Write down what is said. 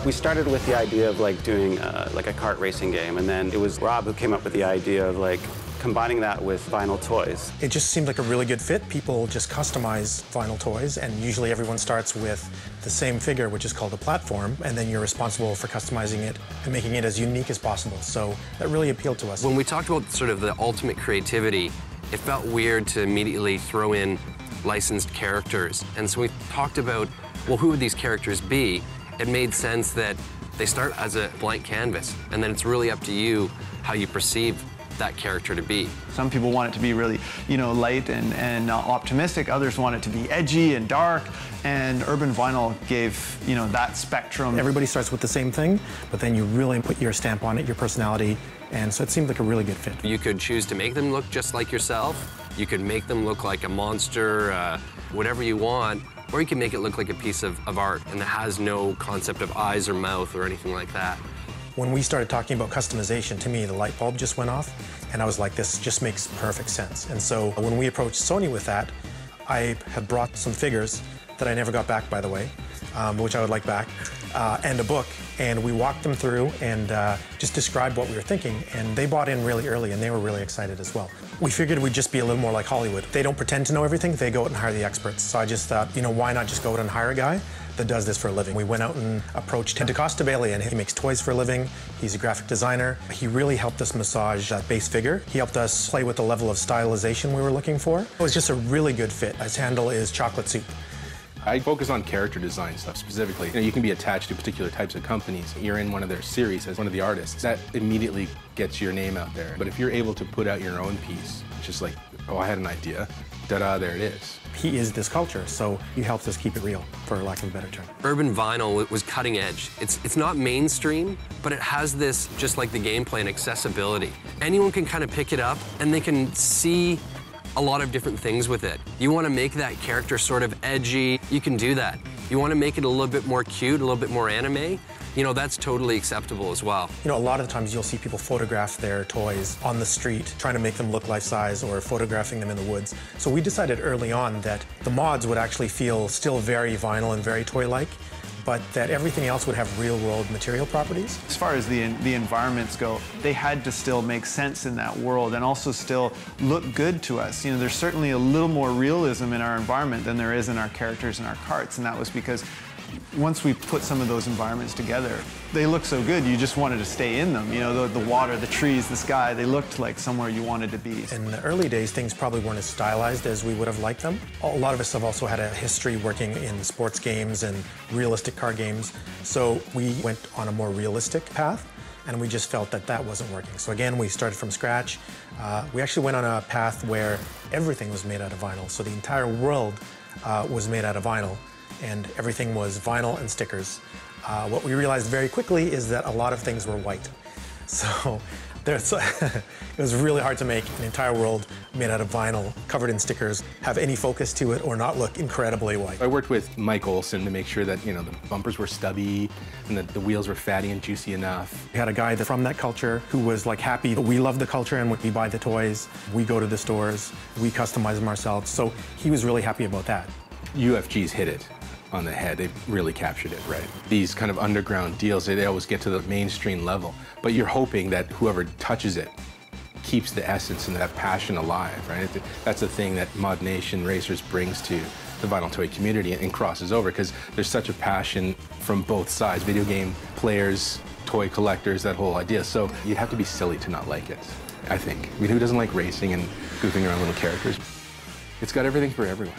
We started with the idea of like doing like a kart racing game, and then it was Rob who came up with the idea of like combining that with vinyl toys. It just seemed like a really good fit. People just customize vinyl toys, and usually everyone starts with the same figure, which is called a platform, and then you're responsible for customizing it and making it as unique as possible. So that really appealed to us. When we talked about sort of the ultimate creativity, it felt weird to immediately throw in licensed characters. And so we talked about, well, who would these characters be? It made sense that they start as a blank canvas, and then it's really up to you how you perceive that character to be. Some people want it to be really, light and optimistic. Others want it to be edgy and dark. And Urban Vinyl gave, that spectrum. Everybody starts with the same thing, but then you really put your stamp on it, your personality, and so it seemed like a really good fit. You could choose to make them look just like yourself. You could make them look like a monster, whatever you want. Or you can make it look like a piece of art, and it has no concept of eyes or mouth or anything like that. When we started talking about customization, to me, the light bulb just went off, and I was like, this just makes perfect sense. And so when we approached Sony with that, I had brought some figures that I never got back, by the way, which I would like back, and a book, and we walked them through and just described what we were thinking, and they bought in really early, and they were really excited as well. We figured we'd just be a little more like Hollywood. They don't pretend to know everything, they go out and hire the experts. So I just thought, why not just go out and hire a guy that does this for a living? We went out and approached DeCosta Bailey, and he makes toys for a living. He's a graphic designer. He really helped us massage that base figure. He helped us play with the level of stylization we were looking for. It was just a really good fit. His handle is Chocolate Soup. I focus on character design stuff specifically. You can be attached to particular types of companies. You're in one of their series as one of the artists. That immediately gets your name out there. But if you're able to put out your own piece, it's just like, oh, I had an idea, da-da, there it is. He is this culture, so he helps us keep it real, for lack of a better term. Urban Vinyl was cutting edge. It's not mainstream, but it has this, just like the gameplay, and accessibility. Anyone can kind of pick it up, and they can see a lot of different things with it. You want to make that character sort of edgy, you can do that. You want to make it a little bit more cute, a little bit more anime, that's totally acceptable as well. A lot of the times you'll see people photograph their toys on the street, trying to make them look life-size or photographing them in the woods. So we decided early on that the mods would actually feel still very vinyl and very toy-like, but that everything else would have real-world material properties. As far as the environments go, they had to still make sense in that world and also still look good to us. There's certainly a little more realism in our environment than there is in our characters and our carts, and that was because once we put some of those environments together, they look so good, you just wanted to stay in them. The water, the trees, the sky, they looked like somewhere you wanted to be. In the early days, things probably weren't as stylized as we would have liked them. A lot of us have also had a history working in sports games and realistic car games, so we went on a more realistic path, and we just felt that that wasn't working. So again, we started from scratch. We actually went on a path where everything was made out of vinyl, so the entire world was made out of vinyl, and everything was vinyl and stickers. What we realized very quickly is that a lot of things were white. So it was really hard to make an entire world made out of vinyl, covered in stickers, have any focus to it, or not look incredibly white. I worked with Mike Olson to make sure that the bumpers were stubby and that the wheels were fatty and juicy enough. We had a guy from that culture who was like happy. We love the culture, and we buy the toys, we go to the stores, we customize them ourselves. So he was really happy about that. UFG's hit it on the head. They really captured it, right? These kind of underground deals, they always get to the mainstream level, but you're hoping that whoever touches it keeps the essence and that passion alive, right? That's the thing that ModNation Racers brings to the vinyl toy community and crosses over, because there's such a passion from both sides, video game players, toy collectors, that whole idea. So you'd have to be silly to not like it, I think. I mean, who doesn't like racing and goofing around little characters? It's got everything for everyone.